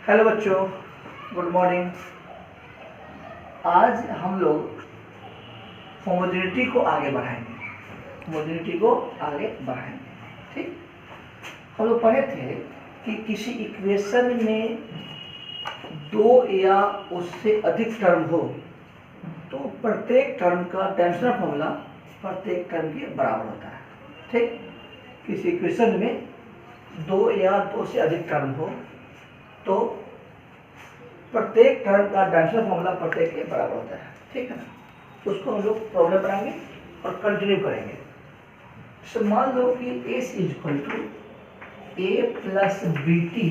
Hello बच्चों, good morning. आज हम लोग होमोजेनिटी को आगे बढ़ाएंगे। ठीक। हम लोग पढ़े थे कि किसी इक्वेशन में दो या उससे अधिक टर्म हो तो प्रत्येक टर्म का डायमेंशनल फॉर्मूला प्रत्येक टर्म के बराबर होता है। ठीक। किसी इक्वेशन में दो या दो से अधिक टर्म हो तो प्रत्येक टर्म का डायमेंशनल फॉर्मूला प्रत्येक के बराबर होता है। ठीक है ना। उसको हम लोग प्रॉब्लम बनाएंगे और कंटिन्यू करेंगे। तो मान लो कि S is equal to A plus B T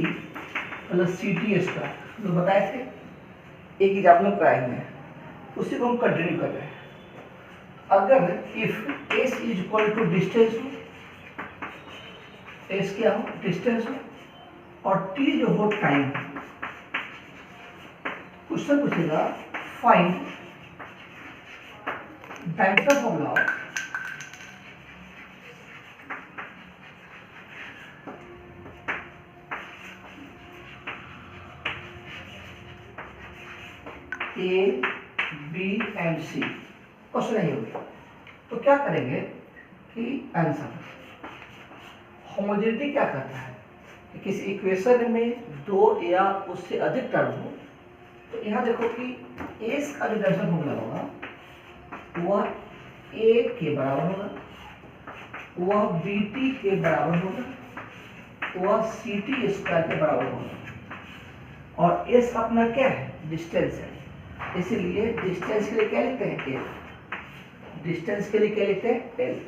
plus C T square जो बताए थे, एक एग्जाम्पल कराए हैं, उसी को हम कंटिन्यू कर रहे हैं। अगर if S is equal to distance हो, एस क्या हो, डिस्टेंस हो, और टी जो हो टाइम, क्वेश्चन पूछेगा find dimensional formula of A B and C. Question नहीं होगा तो क्या करेंगे कि आंसर होमोजेनिटी क्या कहता है कि किसी इक्वेशन में दो या उससे अधिक टर्म हो तो यहाँ देखो कि एस का जो डायमेंशनल फॉर्मूला होगा वह ए के बराबर होगा, वह बी टी के बराबर होगा, वह सी टी स्क्वायर के बराबर होगा। और एस अपना क्या है, डिस्टेंस है, इसीलिए डिस्टेंस के लिए क्या लिखते हैं, एल। डिस्टेंस के लिए क्या लिखते हैं, L.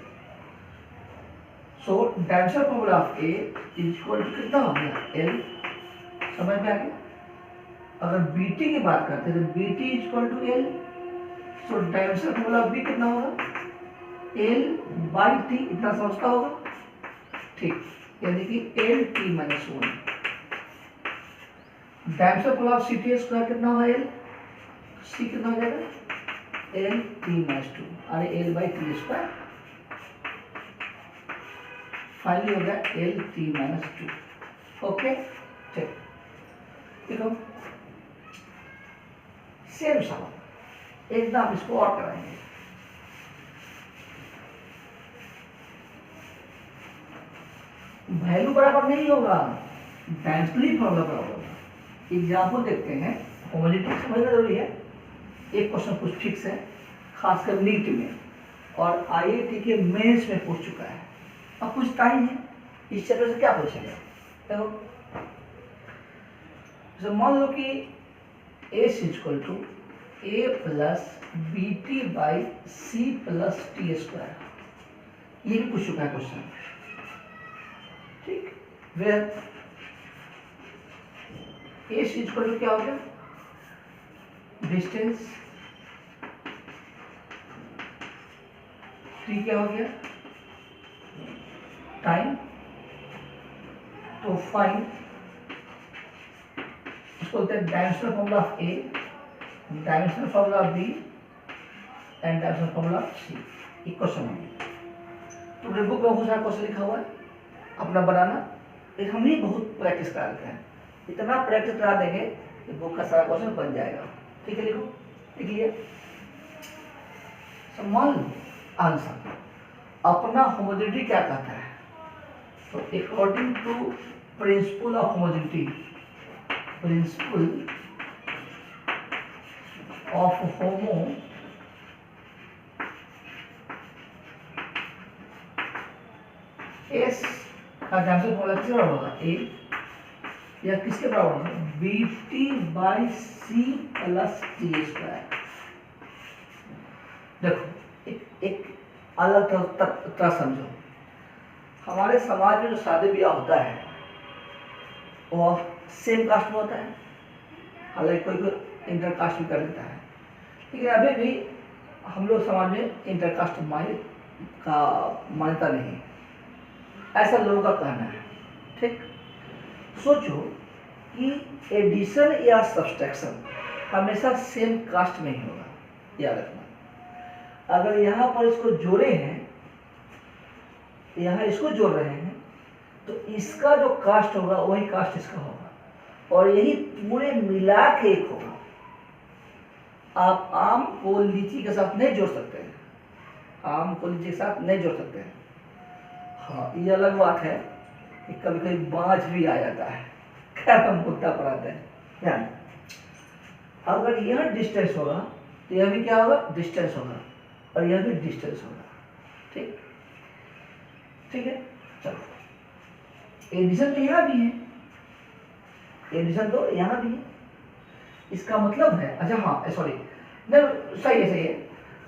So dimensional formula of A is equal to कितना हो गया, एल। समझ में आ गया। अगर बी टी की बात करते हैं तो B T is equal to L. So dimensional formula B कितना होगा, एल बाई टी। इतना समझता होगा, ठीक। यानी कि L T minus one. Dimensional formula of C T square कितना होगा, एल। सी कितना हो जाएगा, एल टी माइनस टू, अरे L by T square. Finally हो गया L T minus two. Okay, ठीक। देखो सेम सवाल एकदम इसको और कराएंगे। वैल्यू बराबर नहीं होगा, डायमेंशनल फॉर्मूला बराबर होगा। एग्जाम्पल देखते हैं, होमोजेनिटी समझना जरूरी है। एक क्वेश्चन कुछ फिक्स है, खासकर नीट में और आईआईटी के मेंस में पूछ चुका है। अब पूछता ही है इस चैप्टर से क्या पूछेगा। तो मान लो कि S equal to A plus B T by C plus T square, ये भी पूछ चुका है क्वेश्चन। ठीक। वेयर एस इक्वल टू क्या हो गया, डिस्टेंस, टी क्या हो गया, टाइम। तो फाइंड इसको बोलते हैं dimensional formula of A, dimensional formula of B and dimensional formula of C. एक क्वेश्चन है, तुमने बुक में बहुत सारा क्वेश्चन लिखा हुआ है, अपना बनाना। एक हम ही बहुत प्रैक्टिस करा देते हैं, इतना प्रैक्टिस करा देंगे कि बुक का सारा क्वेश्चन बन जाएगा। ठीक है, लिखो, लिख लिया। तो मान लो आंसर अपना होमोजेनिटी क्या कहता है। तो according to principle of homogeneity, principle of homo S का डायमेंशनल फॉर्मूला किसके बराबर होगा, ए, या किसके बराबर होगा, B T by C plus T square. देखो एक अलग तरह समझो। हमारे समाज में जो शादी ब्याह होता है वह सेम कास्ट में होता है, हालांकि कोई कोई इंटर कास्ट भी कर लेता है, लेकिन अभी भी हम लोग समाज में इंटर कास्ट का मान्यता नहीं है, ऐसा लोगों का कहना है। ठीक। सोचो कि एडिशन या सब्सट्रैक्शन हमेशा सेम कास्ट में ही होगा, याद रखना। अगर यहाँ पर इसको जोड़े हैं, यहाँ इसको जोड़ रहे हैं, तो इसका जो कास्ट होगा वही कास्ट इसका होगा। और यही पूरे मिला के एक होगा। आप आम को लीची के साथ नहीं जोड़ सकते हैं, आम को लीची के साथ नहीं जोड़ सकते हैं। हाँ, ये अलग बात है कि कभी कभी बाँझ भी आ जाता है, खैर हम मुद्दा पर आते हैं। ध्यान, अगर यह डिस्टेंस होगा तो यह भी क्या होगा, डिस्टेंस होगा, और यह भी डिस्टेंस होगा। ठीक ठीक है, चलो एडिशन तो यहाँ भी है, एडिशन तो यहाँ भी है, इसका मतलब है, अच्छा हाँ सॉरी, सही है,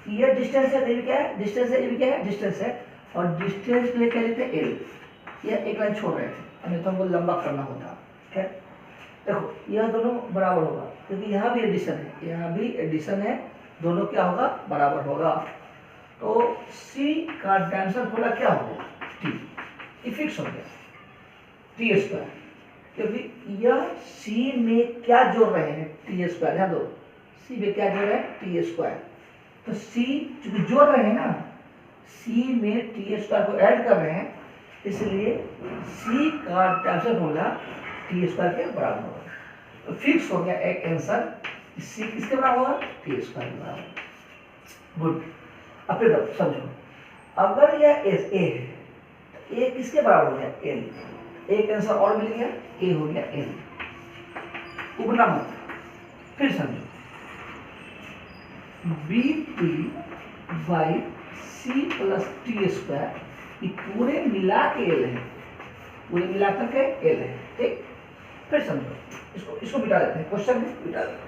ये डिस्टेंस है, ये भी क्या है, डिस्टेंस है, ये भी क्या है, डिस्टेंस है, और डिस्टेंस के लिए क्या लेते हैं, एल। यह एक लाइन छोड़ रहे थे, हमें तो हमको लंबा करना होता है। देखो यह दोनों बराबर होगा, क्योंकि यहाँ भी एडिशन है, यहाँ भी एडिशन है, दोनों क्या होगा, बराबर होगा। तो C का डायमेंशन थोड़ा क्या हो गया, T, ये फिक्स हो गया, T स्क्वायर, क्योंकि यह C में क्या जोड़ रहे हैं, T स्क्वायर। ध्यान दो, C में क्या जोड़ रहे हैं, T स्क्वायर। तो C चूंकि जोड़ रहे हैं ना, C में T स्क्वायर को ऐड कर रहे हैं, इसलिए C का डायमेंशन होगा T स्क्वायर के बराबर होगा। तो फिक्स हो गया एक आंसर, C किसके बराबर होगा, T स्क्वायर के बराबर। गुड, अब फिर समझो, अगर यह A है तो A किसके बराबर हो गया, L। एक आंसर और मिल गया, A हो गया L। उबना मत, फिर समझो, BT by C plus T square, ये पूरे मिला के L है, पूरे मिलाकर के L है। ठीक, फिर समझो, इसको मिटा देते हैं, क्वेश्चन में मिटा देते हैं।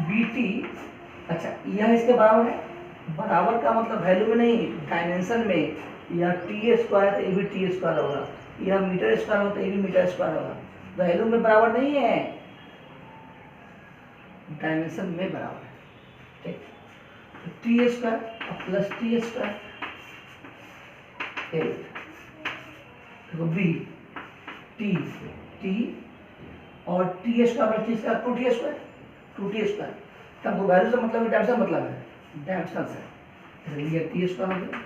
BT, अच्छा यह इसके बराबर है, बराबर का मतलब वैल्यू में नहीं, डायमेंशन में, यह T स्क्वायर तो ये भी T स्क्वायर होगा, यह मीटर स्क्वायर होता है, ये भी मीटर स्क्वायर होगा, वैल्यू में बराबर नहीं है, डायमेंशन में बराबर है। ठीक, T square plus T square L, देखो B T और T square plus T square 2T square, 2T square. तब वैल्यू से मतलब डायमेंशन मतलब है, डायमेंशन से, इसलिए T स्क्वायर हो गया।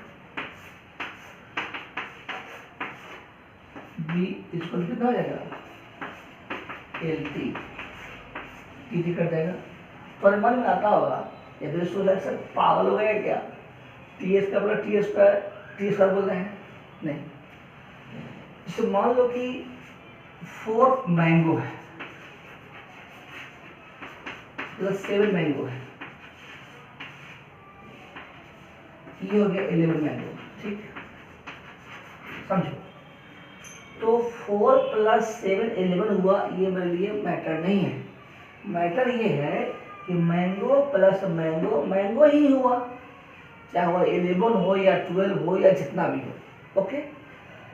B इसको कितना हो जाएगा, LT, T कट जाएगा। पर मन में आता होगा, ये तो सोच सर पागल हो गया क्या, T स्क्वायर बोला T स्क्वायर बोल रहे हैं, नहीं। इसे मान लो कि 4 मैंगो है प्लस 7 मैंगो है, ये हो गया 11 मैंगो। ठीक, समझो, तो 4 प्लस 7 11 हुआ, ये मेरे लिए मैटर नहीं है। मैटर ये है कि मैंगो प्लस मैंगो मैंगो ही हुआ, चाहे वो 11 हो या 12 हो या जितना भी हो। ओके,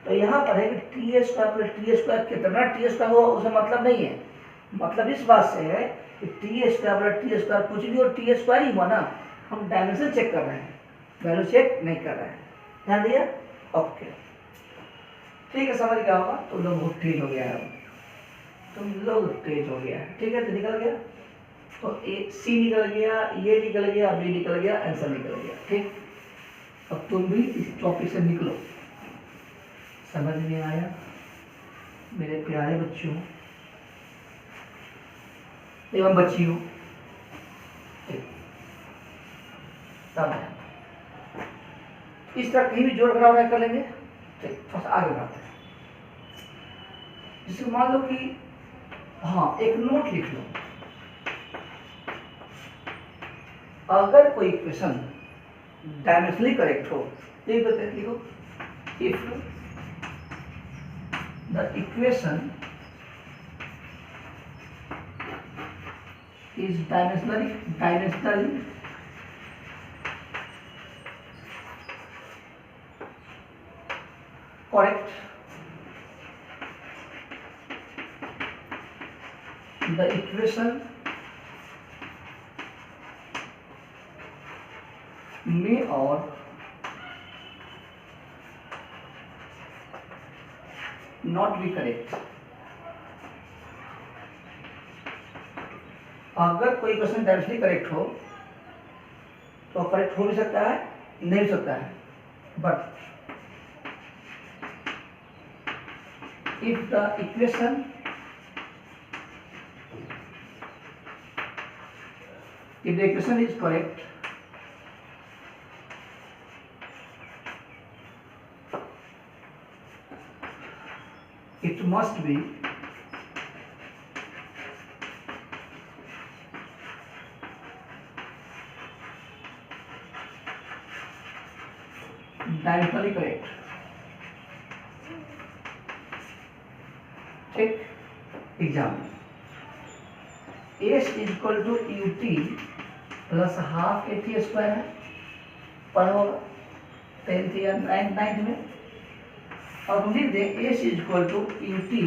तो यहाँ पर है कि T square plus T square, कितना T स्क्वायर हुआ उसे मतलब नहीं है, मतलब इस बात से है कि T square plus T square कुछ भी हो, T स्क्वायर ही हुआ ना, हम डायमेंशन चेक कर रहे हैं, वैल्यू चेक नहीं कर रहे हैं। ध्यान दिया, ओके ठीक है, समझ गया होगा। तुम लोग बहुत तेज हो गया है, तुम लोग तेज हो गया है। ठीक है, तो निकल गया, तो C निकल गया, ये निकल गया, B निकल गया, आंसर निकल गया। ठीक, अब तुम भी इस टॉपिक से निकलो। समझ में आया मेरे प्यारे बच्चों एवं बच्चियों? इस तरह कहीं भी जोड़ घटाव कर लेंगे। ठीक, थोड़ा सा आगे बढ़ते हैं। जिसको मान लो कि हाँ, एक नोट लिख लो, अगर कोई इक्वेशन डायमेंशनली करेक्ट हो, एक दो तरीके लिखो, if the equation is dimensionally correct, the equation may or not be correct। अगर कोई क्वेश्चन डायरेक्टली करेक्ट हो तो करेक्ट हो भी सकता है, नहीं हो सकता है। But if the equation is correct, it must be diagonally correct. ठीक, example S is equal to U T plus half A T square है, पढ़ा होगा 10th या 9th में। और हम लिख दें S is equal to U T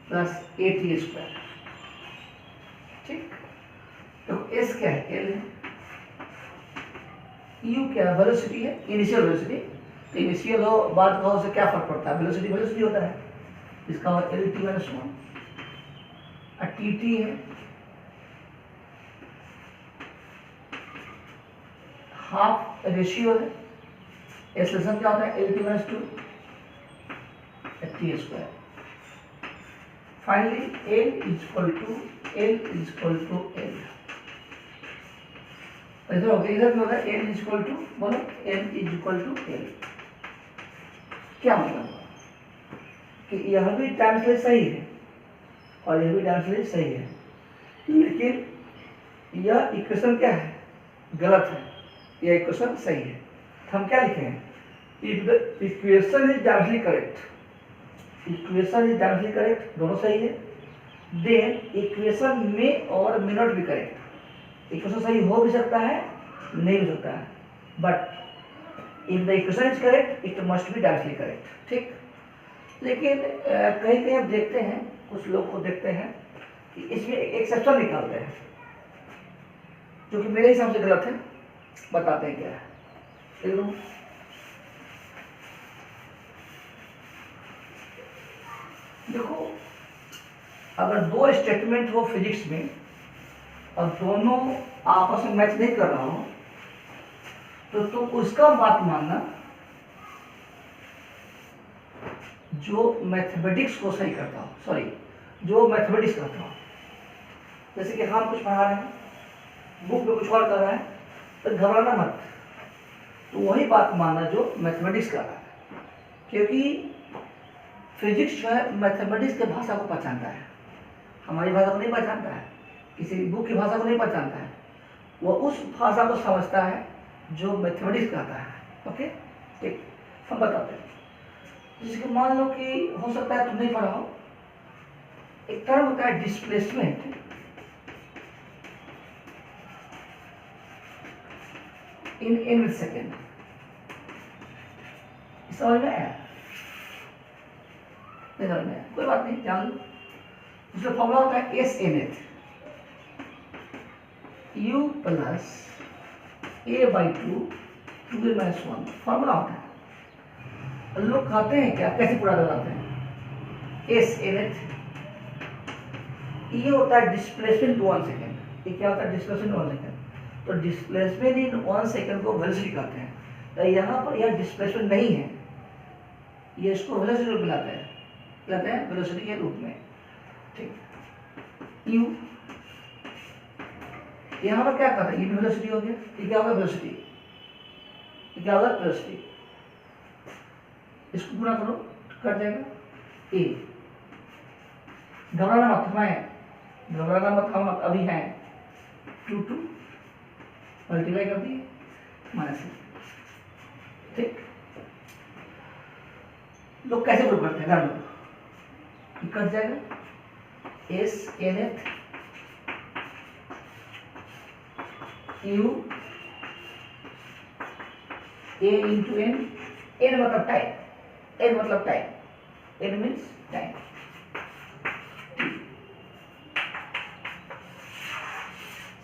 plus A T square. ठीक, तो एस क्या है, एल है, यू क्या वेलोसिटी है, इनिशियल वेलोसिटी। तो इनिशियल हो बाद का हो, उससे क्या फर्क पड़ता है, वेलोसिटी वेलोसिटी होता है। इसका L T minus one, T T है, हाफ रेशियो है, एक्सलेशन क्या होता है, L T minus two T square. Finally L is equal to L. इधर हो गया, इधर भी होगा एल इज इक्वल टू, बोलो L is equal to L. क्या मतलब कि यह भी ट्रांसलेट सही है और यह भी ट्रांसलेट सही है, लेकिन यह इक्वेशन क्या है, गलत है, यह इक्वेशन सही है। तो हम क्या लिखे हैं, if the equation is directly correct, equation is directly correct, दोनों सही है, देन इक्वेशन में और may not be correct. Equation सही हो भी सकता है, नहीं हो सकता है, but if the equation is correct it must be directly correct. ठीक, लेकिन कहीं कहीं हम देखते हैं, कुछ लोग को देखते हैं कि इसमें एक एक्सेप्शन निकालते हैं, जो कि मेरे हिसाब से गलत है। बताते हैं क्या है, देखो अगर दो स्टेटमेंट हो फिजिक्स में और दोनों आपस में मैच नहीं कर रहा हो, तो तुम उसका बात मानना जो मैथमेटिक्स को सही करता हो, सॉरी जो मैथमेटिक्स करता हो। जैसे कि हम कुछ पढ़ा रहे हैं, बुक में कुछ और कर रहा है, तो घबराना मत, तो वही बात मानना जो मैथमेटिक्स कर रहा है, क्योंकि फिजिक्स जो है मैथमेटिक्स के भाषा को पहचानता है, हमारी भाषा को नहीं पहचानता है, किसी बुक की भाषा को नहीं पहचानता है, वो उस भाषा को समझता है जो मैथमेटिक्स कहता है। ओके, ठीक, हम बताते हैं। जैसे कि मान लो कि हो सकता है तुम नहीं पढ़ा हो, एक टर्म होता है डिस्प्लेसमेंट, इन एन सेकेंड, समझ में आया? नहीं समझ में आया, कोई बात नहीं, जान लो। उसका फॉर्मूला होता है S nth, U plus A by two two A minus one, formula होता है। लोग कहते हैं क्या, कैसे पूरा लगाते हैं, एस एन एथ, ये होता है डिस्प्लेसमेंट 1 सेकेंड। ये क्या होता है, डिस्प्लेसमेंट 1 सेकेंड। तो डिस्प्लेसमेंट इन 1 सेकेंड को वेलोसिटी कहते हैं। तो यहाँ पर यह डिस्प्लेसमेंट नहीं है, ये इसको वेलोसिटी रूप में लाते हैं वेलोसिटी के रूप में। ठीक, यू यहाँ पर क्या करते हैं, ये भी वेलोसिटी हो गया, ये क्या होगा वेलोसिटी, ये क्या होगा वेलोसिटी, इसको गुणा करो कट जाएगा ए। घबराना मत, घबराना मत, हम अभी हैं 2 2 मल्टीप्लाई कर दिए माइनस। ठीक, लोग कैसे प्रूव करते हैं, जान लो, कट जाएगा S nth U A into N, N मतलब टाइम, एन मतलब टाइम, एन मीन्स टाइम।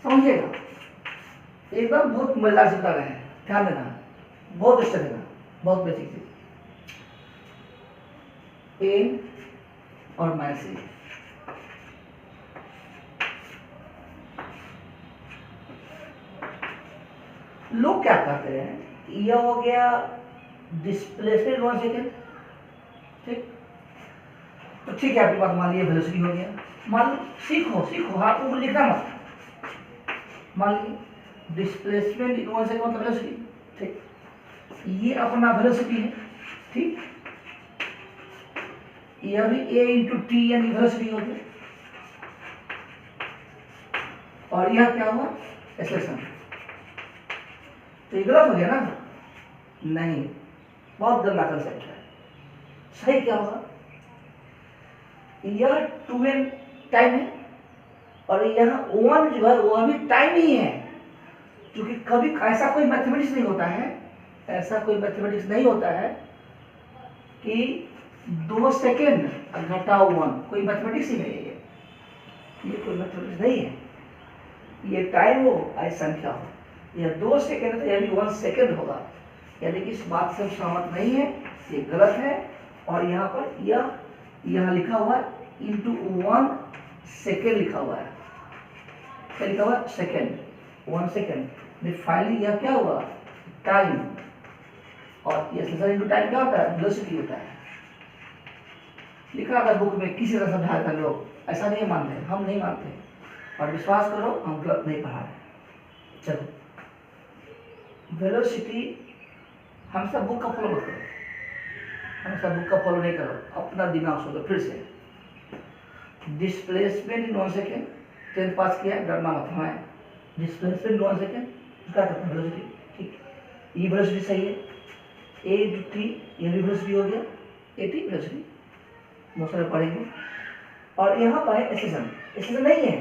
समझिएगा, एकदम बहुत मजेदार से बता रहे हैं, ध्यान देना, बहुत अच्छा देना, बहुत बेसिक चीज। ए और माइनस ए, लोग क्या करते हैं, यह हो गया डिस्प्लेसमेंट 1 सेकेंड, ठीक। तो ठीक है, आपकी बात मान लीजिए वेलोसिटी हो गया। मान लो सीखो हाँ, वो लिखना मत। मान लीजिए डिस्प्लेसमेंट इन 1 सेकेंड मतलब वेलोसिटी, ठीक। ये अपना वेलोसिटी है, ठीक। यह भी a इंटू टी यानी वेलोसिटी हो गया, और यह क्या हुआ, एक्सेलरेशन। तो ये गलत हो गया ना? नहीं, बहुत गंदा कंसेप्ट है। सही क्या होगा, यह 2n टाइम है और यह 1 जो है वह भी टाइम ही है, क्योंकि कभी ऐसा कोई मैथमेटिक्स नहीं होता है, ऐसा कोई मैथमेटिक्स नहीं होता है कि 2 सेकेंड घटाओ 1, कोई मैथमेटिक्स ही नहीं है ये कोई मैथमेटिक्स नहीं है। ये टाइम हो या संख्या हो, यह 2 सेकेंड तो यह भी 1 सेकेंड होगा, यानी कि इस बात से हम सहमत नहीं है, ये गलत है। और यहाँ पर यह लिखा हुआ है इंटू 1 सेकेंड लिखा हुआ है, क्या लिखा हुआ है, सेकेंड, 1 सेकेंड। फाइनली यह क्या हुआ, टाइम, और ये एक्सेलरेशन इनटू टाइम क्या होता है, वेलोसिटी होता है। लिखा था बुक में, किसी तरह समझाया था, लोग ऐसा नहीं मानते, हम नहीं मानते, और विश्वास करो हम गलत नहीं पढ़ा रहे। चलो, वेलोसिटी हम सब बुक का फॉलो मत करो, हम सब बुक का फॉलो नहीं करो, अपना दिमाग सोचो फिर से। डिस्प्लेसमेंट इन 1 सेकेंड, 10th पास किया, डरना मत हमें। डिस्प्लेसमेंट 1 सेकेंड क्या करते हैं, वेलोसिटी, ठीक। ये वेलोसिटी सही है, ए टी, ये भी वेलोसिटी हो गया, ए टी वेलोसिटी, बहुत सारे पढ़ेंगे। और यहाँ पर है एक्सेलरेशन नहीं है,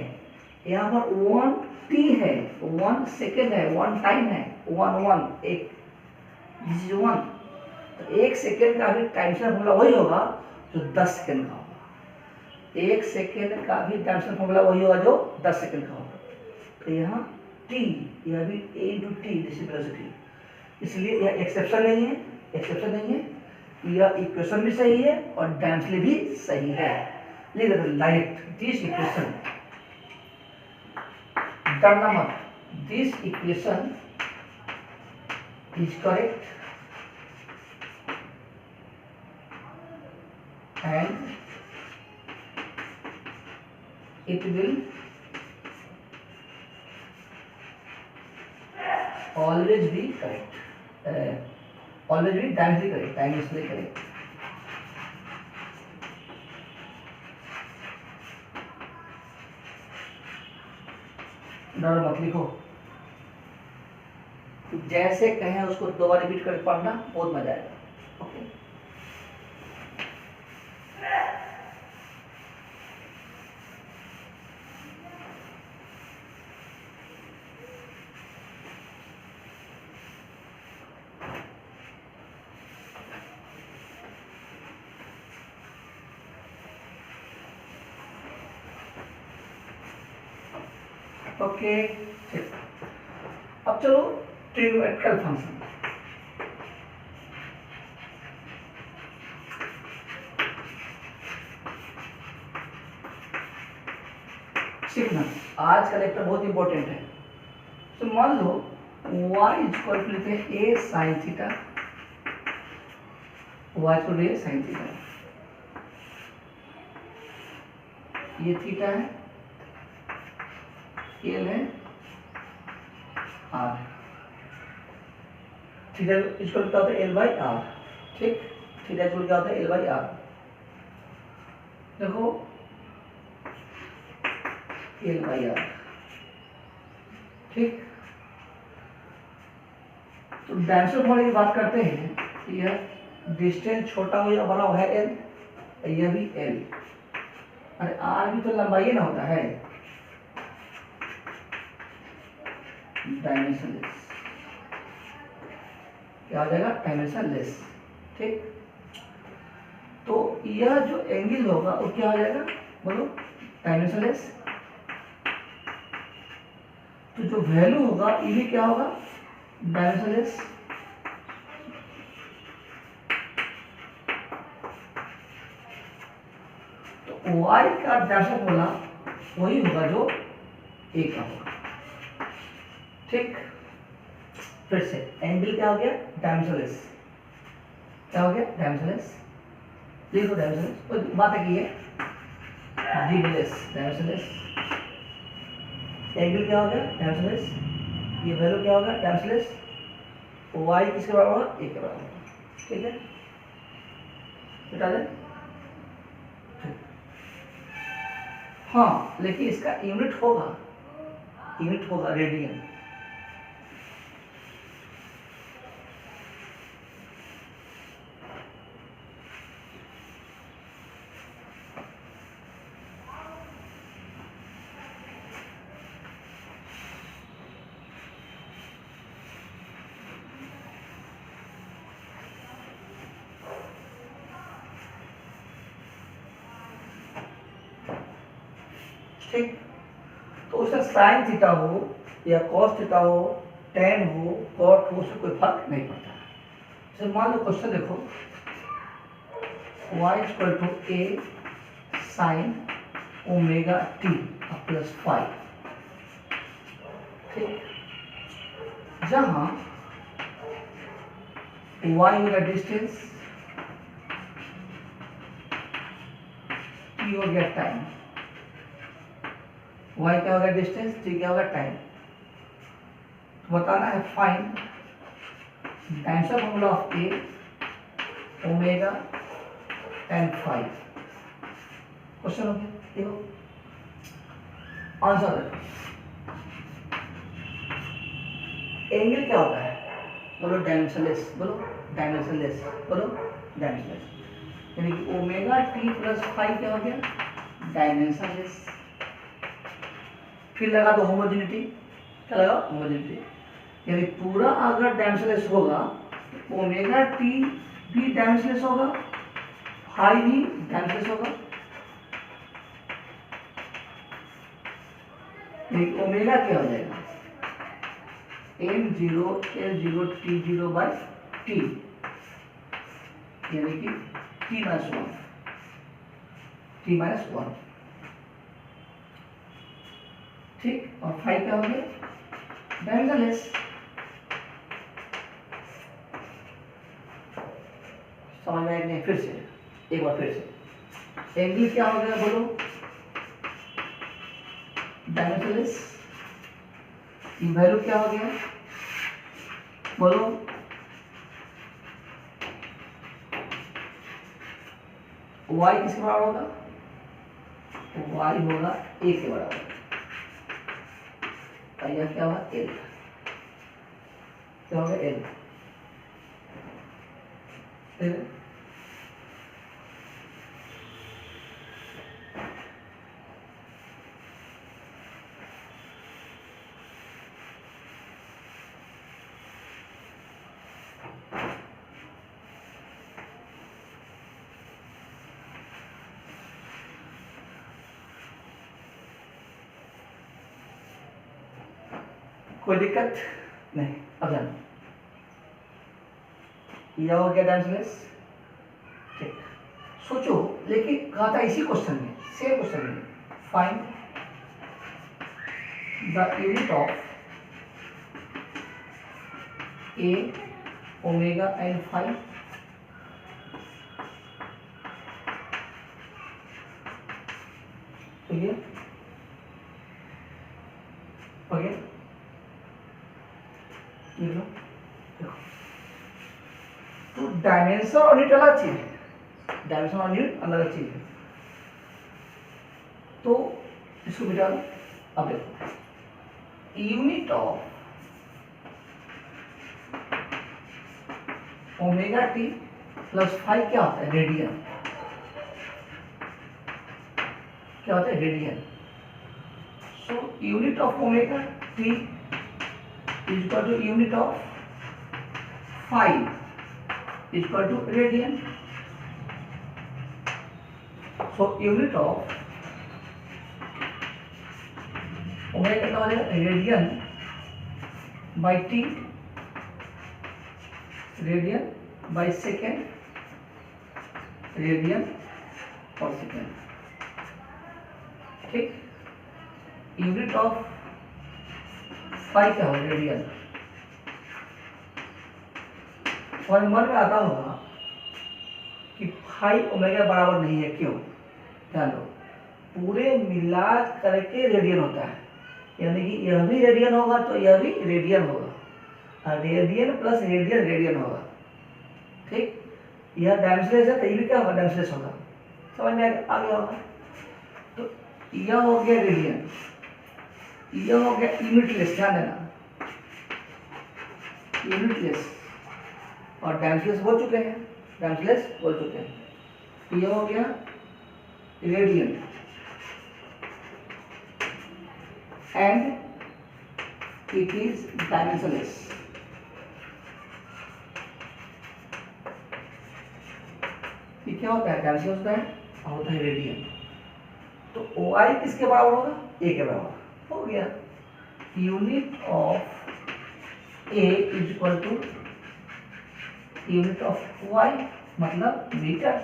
यहाँ पर 1 टी है, 1 सेकेंड है, 1 टाइम है, 1 एक, दिस इज 1। तो 1 सेकेंड का भी टाइम फॉर्मूला वही होगा जो 10 सेकेंड का होगा, 1 सेकेंड का भी टाइम फॉर्मूला वही होगा जो 10 सेकेंड का होगा। तो यहाँ टी, यह भी A into T, this is velocity, इसलिए यह एक्सेप्शन नहीं है, यह इक्वेशन भी सही है और डायमेंशनली भी सही है। लिख देते लाइट, दिस इक्वेशन, डरना मत, this equation is correct and it will always be correct, always be dimensionally correct। डर मत, लिखो, जैसे कहें उसको 2 बार रिपीट करके पढ़ना, बहुत मजा आएगा। ओके, ओके, ठीक। अब चलो ट्रिग्नोमेट्रिकल फंक्शन। सीखना, आज का लेक्चर बहुत इंपॉर्टेंट है। तो मान लो y इक्वल टू लेते हैं a sin theta, y equal to a sin theta, ये थीटा है, एल है, आर, थीटा इक्वल क्या होता है, एल बाई आर, ठीक। थीटा इक्वल क्या होता है, एल बाई आर। देखो एल बाई आर, ठीक। तो डायमेंशन होने की बात करते हैं, यह डिस्टेंस छोटा हो या बड़ा हो है एल, यह भी एल, अरे आर भी तो लंबाई ना होता है, डायमेंशनलेस, क्या हो जाएगा, डायमेंशनलेस, ठीक। तो यह जो एंगल होगा वो क्या हो जाएगा, बोलो, डायमेंशनलेस। तो जो वैल्यू होगा ये भी क्या होगा, डायमेंशनलेस। तो y का डायमेंशन बोला वही होगा जो a का होगा, ठीक। फिर से एंगल क्या हो गया, डायमेंशनलेस, क्या हो गया, डायमेंशनलेस, लिखो डायमेंशनलेस, कोई बात है की है, डीलेस, डायमेंशनलेस, एंगल क्या हो गया, डायमेंशनलेस, ये वैल्यू क्या होगा, डायमेंशनलेस, y किसके बराबर होगा, a के बराबर होगा, ठीक है, बता दें। हाँ लेकिन इसका यूनिट होगा रेडियन, ठीक। तो उसका साइन थीटा हो या कॉस थीटा हो, टेन हो, कॉट हो, उससे कोई फर्क नहीं पड़ता। जैसे मान लो क्वेश्चन देखो, y equal to A sine omega T plus 5, ठीक, जहां y हो गया डिस्टेंस, t हो गया टाइम, y क्या होगा डिस्टेंस, t क्या होगा टाइम, तो बताना है find dimension formula of A omega and 5, question हो गया, देखो आंसर देखो, एंगल क्या होता है, बोलो डायमेंशनलेस, बोलो डायमेंशनलेस, बोलो डायमेंशनलेस, यानी कि ओमेगा टी प्लस 5 क्या हो गया, डायमेंशनलेस, फिर लगा दो होमोजेनिटी, क्या लगा, होमोजेनिटी, यानी पूरा अगर डायमेंशनलेस होगा तो ओमेगा टी भी डायमेंशनलेस होगा, 5 भी डायमेंशनलेस होगा, यानी ओमेगा क्या हो जाएगा, m0 l0 t0 by T, यानी कि t माइनस 1, ठीक, और 5 क्या हो गया, डायमेंशनलेस, समझ में आया नहीं, फिर से एक बार फिर से, एंगल क्या हो गया बोलो, डायमेंशनलेस, वैल्यू क्या हो गया बोलो, y किसके बराबर होगा, y होगा a के बराबर, यह क्या होगा l, क्या होगा l, कोई दिक्कत नहीं, अब जाना, यह हो गया डायमेंशनलेस, ठीक, सोचो, लेकिन कहा था इसी क्वेश्चन में, सेम क्वेश्चन में, find the unit of A omega and 5, ठीक है, हो गया, लिख लो, देखो, तो डायमेंशन और यूनिट अलग चीज है, डायमेंशन और यूनिट अलग चीज है, तो इसको मिटा दो, अब देखो, unit of omega T plus 5 क्या होता है, रेडियन, क्या होता है, radian, so unit of omega T is equal to unit of 5 is equal to radian, so unit of omega कितना हो जाएगा, radian by T, radian by second, radian per second, ठीक, यूनिट ऑफ 5 क्या हो, radian, और मन में आता होगा कि फाई ओमेगा बराबर नहीं है, क्यों? ध्यान दो, पूरे मिला करके रेडियन होता है, यानी कि यह भी रेडियन होगा तो यह भी रेडियन होगा, रेडियन प्लस रेडियन रेडियन होगा, ठीक। यह डायमेंशनलेस है तो ये भी क्या होगा? डायमेंशनलेस होगा। समझ में आ गया होगा? तो यह हो गया रेडियन, यह हो गया यूनिटलेस, ध्यान देना, यूनिटलेस, और डायमेंशनलेस बोल चुके हैं, डायमेंशनलेस बोल चुके हैं। यह हो गया radian and it is dimensionless. ये क्या होता है? डायमेंशनलेस होता है और होता है रेडियन। तो OI किसके बराबर होगा? A के बराबर हो गया। Unit of A is equal to unit of Y, मतलब मीटर,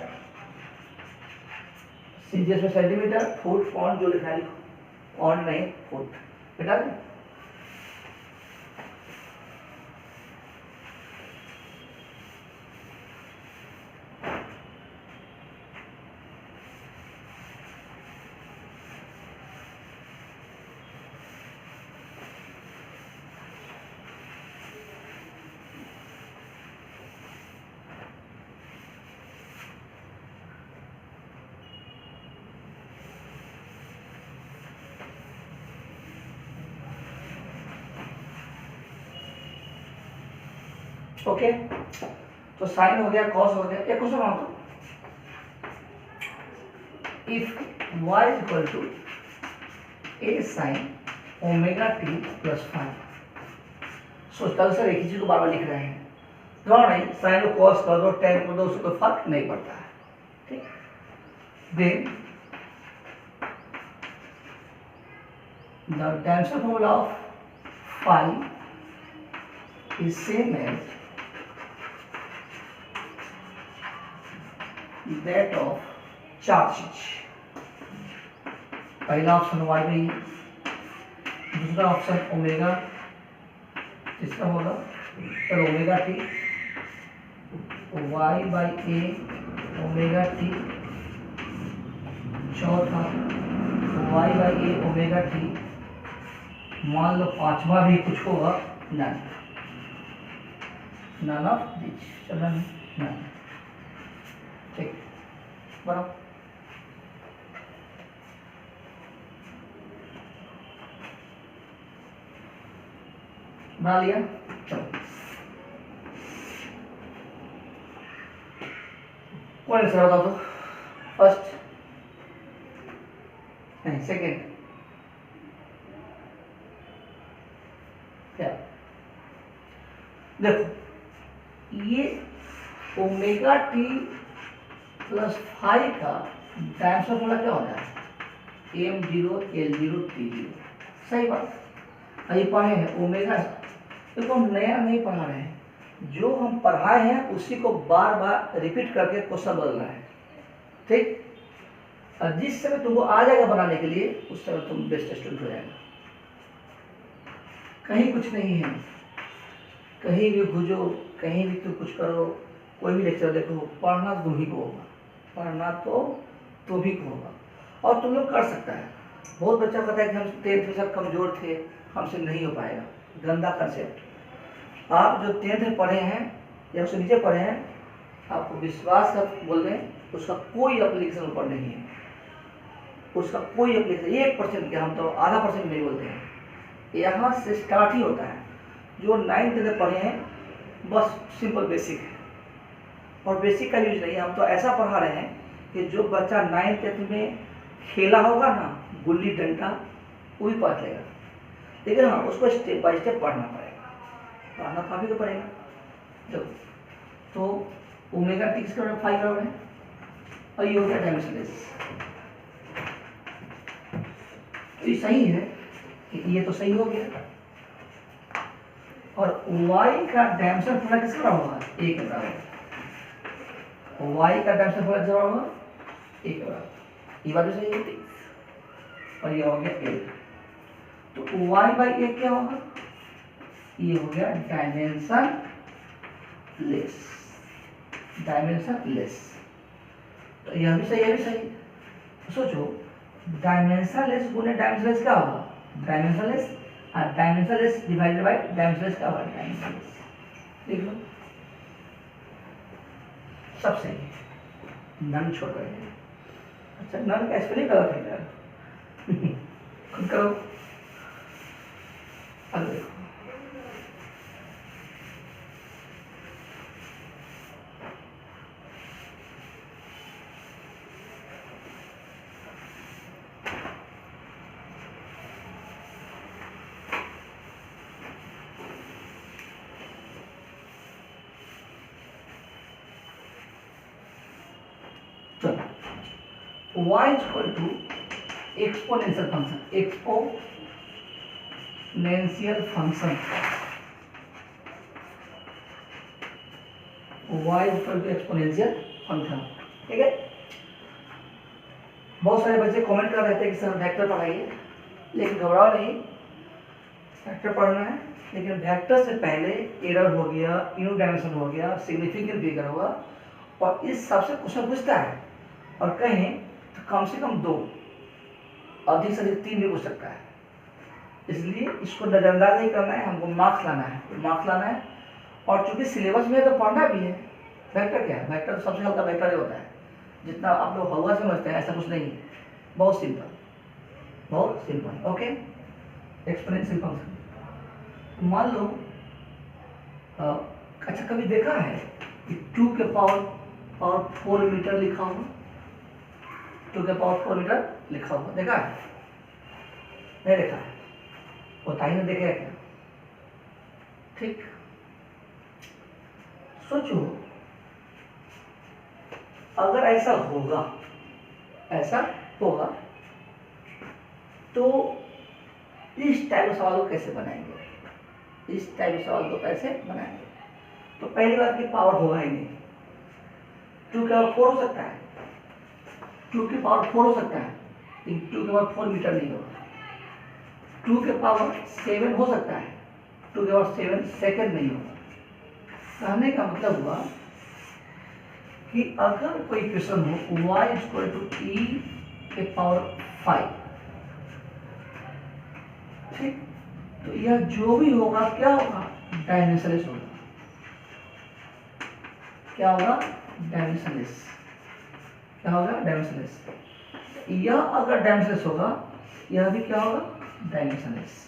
सीजीएस में सेंटीमीटर, फुट, पॉइंट जो लिखा है, पॉइंट नहीं फुट, बेटा। ओके, तो साइन हो गया, कॉस हो गया। एक क्वेश्चन और तो, if y is equal to a sine omega t plus five. सोचता हूँ सर एक ही चीज को बार बार लिख रहे हैं, थोड़ा नहीं, साइन को कॉस कर दो, टेन कर दो, उससे कोई फर्क नहीं पड़ता है, ठीक। Then the dimension formula of five is same as that of charge. पहला ऑप्शन y में है, दूसरा ऑप्शन ओमेगा, तीसरा होगा तो omega T, y by A omega T, चौथा y by A omega T, मान लो पांचवा भी कुछ होगा, नहीं, none of these, चलना नहीं, none, ठीक, बराबर। बना लिया, चलो कौन आंसर बताओ तो? फर्स्ट नहीं, सेकेंड, क्या? देखो, ये ओमेगा टी प्लस फाइव का डायमेंशन फॉर्मूला क्या होता है? m0 l0 t0, सही बात। अभी पढ़े हैं ओमेगा, देखो हम नया नहीं पढ़ा रहे हैं, जो हम पढ़ाए हैं उसी को बार बार रिपीट करके क्वेश्चन बदलना है, ठीक। और जिस समय तुमको आ जाएगा बनाने के लिए, उस समय तुम बेस्ट स्टूडेंट हो जाएगा। कहीं कुछ नहीं है, कहीं भी घुसो, कहीं भी तुम कुछ करो, कोई भी लेक्चर देखो, पढ़ना तुम ही को होगा, पढ़ना तो तुम ही को होगा, और तुम लोग कर सकता है। बहुत बच्चा कहता है कि हम 10th में सब कमज़ोर थे, हमसे नहीं हो पाएगा, गंदा कंसेप्ट। आप जो 10th में पढ़े हैं या उससे नीचे पढ़े हैं, आपको विश्वास का बोल दें, उसका कोई एप्लीकेशन ऊपर नहीं है, उसका कोई एप्लीकेशन 1% के, हम तो आधा % नहीं बोलते हैं, यहाँ से स्टार्ट ही होता है। जो 9th में पढ़े हैं बस सिंपल बेसिक है, और बेसिक का यूज नहीं है, हम तो ऐसा पढ़ा रहे हैं कि जो बच्चा 9th 10th में खेला होगा ना गुल्ली डंडा, वो भी पढ़ लेगा, लेकिन हाँ उसको स्टेप बाय स्टेप पढ़ना पड़ेगा, पढ़ना काफी तो पड़ेगा। चलो, तो ओमेगा टी किसके बराबर? 5 बराबर है, और ये हो गया डायमेंशनलेस। ये सही है, ये तो सही हो गया। और y का डायमेंशन फॉर्मूला किसका होगा? a के बराबर। y का डायमेंशन फॉर्मूला किसका होगा? a के बराबर। ये बात भी सही है, और ये हो गया a। तो y बाई a क्या होगा? ये हो गया डायमेंशन लेस, डायमेंशन लेस। तो यह भी सही, यह भी सही। सोचो डायमेंशन लेस गुने डायमेंशन लेस क्या होगा, डायमेंशन लेस, और dimension less divided by dimension less क्या होगा, डायमेंशन लेस। देख लो सब सही है, नन छोड़ रहे हैं। अच्छा नन का स्पेलिंग गलत है यार खुद करो। अब देखो y is equal to exponential function, exponential function, y is equal to exponential function। ठीक है, बहुत सारे बच्चे कमेंट कर रहे थे कि सर वेक्टर पढ़ाइए, लेकिन घबराओ नहीं, वेक्टर पढ़ना है, लेकिन वेक्टर से पहले एरर हो गया, यूनिट डायमेंशन हो गया, सिग्निफिकेंट फिगर होगा, और इस सबसे क्वेश्चन पूछता है, और कहें तो कम से कम 2, अधिक से अधिक 3 भी पूछ सकता है। इसलिए इसको नजरअंदाज नहीं करना है, हमको मार्क्स लाना है, मार्क्स लाना है। और चूंकि सिलेबस में है तो पढ़ना भी है। वेक्टर क्या है, वेक्टर तो सबसे हल्का वेक्टर ही होता है, जितना आप लोग हल्का समझते हैं ऐसा कुछ नहीं है, बहुत सिंपल, बहुत सिंपल। Okay, exponential function. मान लो अच्छा कभी देखा है कि 2 के पावर 4 मीटर लिखा हुआ, 2 के पावर 4 मीटर लिखा हुआ देखा है, नहीं देखा है, बताइए ना देखे क्या। ठीक, सोचो अगर ऐसा होगा, ऐसा होगा तो इस टाइप के सवाल को कैसे बनाएंगे, इस टाइप के सवाल को कैसे बनाएंगे। तो पहली बात की पावर होगा ही नहीं, 2 के पावर 4 हो सकता है, 2 के पावर 4 हो सकता है, लेकिन 2 के पावर 4 मीटर नहीं होगा। 2 के पावर 7 हो सकता है, 2 के पावर 7 सेकंड नहीं होगा। कहने का मतलब हुआ कि अगर कोई इक्वेशन हो y इक्वल टू e के पावर 5, ठीक, तो यह जो भी होगा क्या होगा, डायमेंशनलेस होगा। क्या होगा, डायमेंशनलेस। क्या होगा, डायमेंशनलेस। यह अगर डायमेंशनलेस होगा, यह भी क्या होगा, डायमेंशनलेस।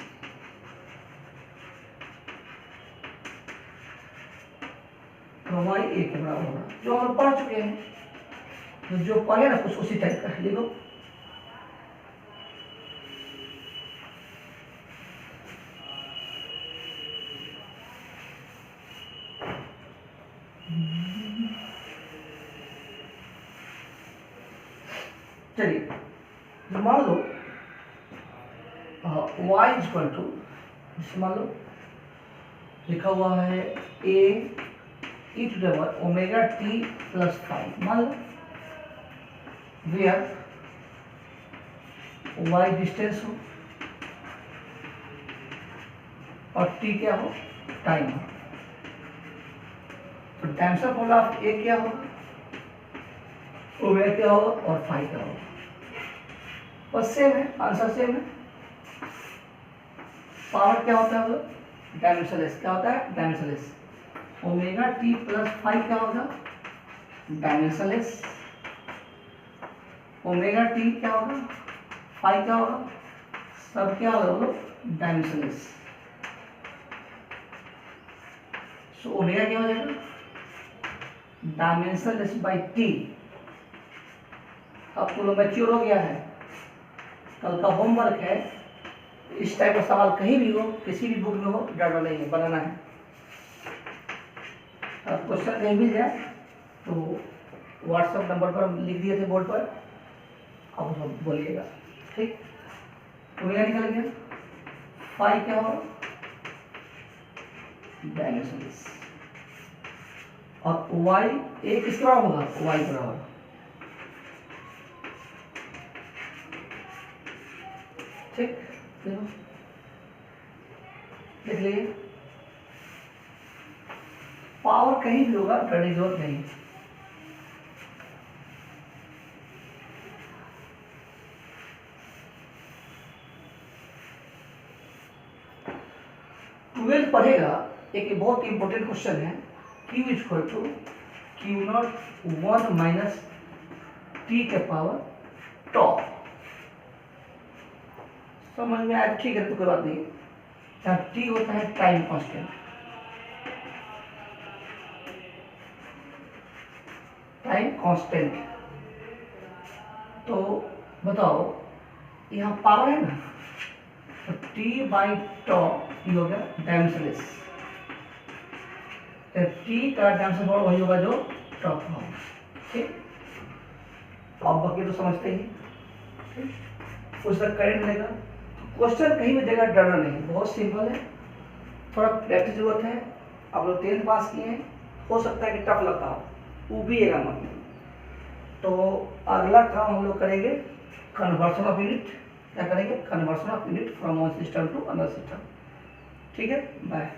तो y a के बराबर होगा, जो हम पढ़ चुके हैं, तो जो पढ़े ना कुछ उसी टाइप का लिखो। चलिए मान लो y इक्वल टू, मान लो लिखा हुआ है a e two the power omega t plus 5, मान लो वेयर y डिस्टेंस हो और t क्या हो, टाइम हो। तो डायमेंशन फॉर्मूला ऑफ a क्या होगा, ओमेगा क्या होगा और 5 क्या होगा, बस सेम है, आंसर सेम है। पावर क्या होता है, डायमेंशनलेस। क्या होता है, डायमेंशनलेस। ओमेगा टी प्लस 5 क्या होगा, डायमेंशनलेस। ओमेगा टी क्या होगा, 5 क्या होगा, सब क्या होगा, बोलो, डायमेंशनलेस। सो ओमेगा क्या हो जाएगा, डायमेंशनलेस बाई टी। अब तो मैच्योर हो गया है, कल का होमवर्क है, इस टाइप का सवाल कहीं भी हो, किसी भी बुक में हो, डाटा नहीं है, बनाना है। अब क्वेश्चन कहीं मिल जाए तो व्हाट्सएप नंबर पर लिख दिए थे बोर्ड पर, अब उसको बोलिएगा, ठीक। ओमेगा निकल गया, 5 क्या होगा, डायमेंशनलेस। और y a किसके बराबर होगा, y बराबर, ठीक। देखो लिख लीजिए, पावर कहीं भी होगा, डरने की जरूरत नहीं। ट्वेल्थ पढ़ेगा, एक बहुत इंपॉर्टेंट क्वेश्चन है, Q equal to Q naught 1 minus T के पावर टॉ। समझ में आया? ठीक है, तो कोई बात नहीं। जहाँ टी होता है टाइम कांस्टेंट, टाइम कांस्टेंट, तो बताओ यहाँ पावर है ना, तो टी बाई टॉ ये हो गया डायमेंशनलेस। टी का डायमेंशन पावर वही होगा जो टॉ का होगा। ठीक, अब बाकी तो समझते ही। ठीक, उसका करंट लेगा, क्वेश्चन कहीं भी देगा, डरना नहीं, बहुत सिंपल है। थोड़ा प्रैक्टिस जरूरत है। आप लोग 10th पास किए हैं, हो सकता है कि टफ लगता हो, उबिएगा मत। तो अगला काम हम लोग करेंगे कन्वर्सन ऑफ यूनिट। क्या करेंगे? Conversion of unit from one system to another system. ठीक है, बाय।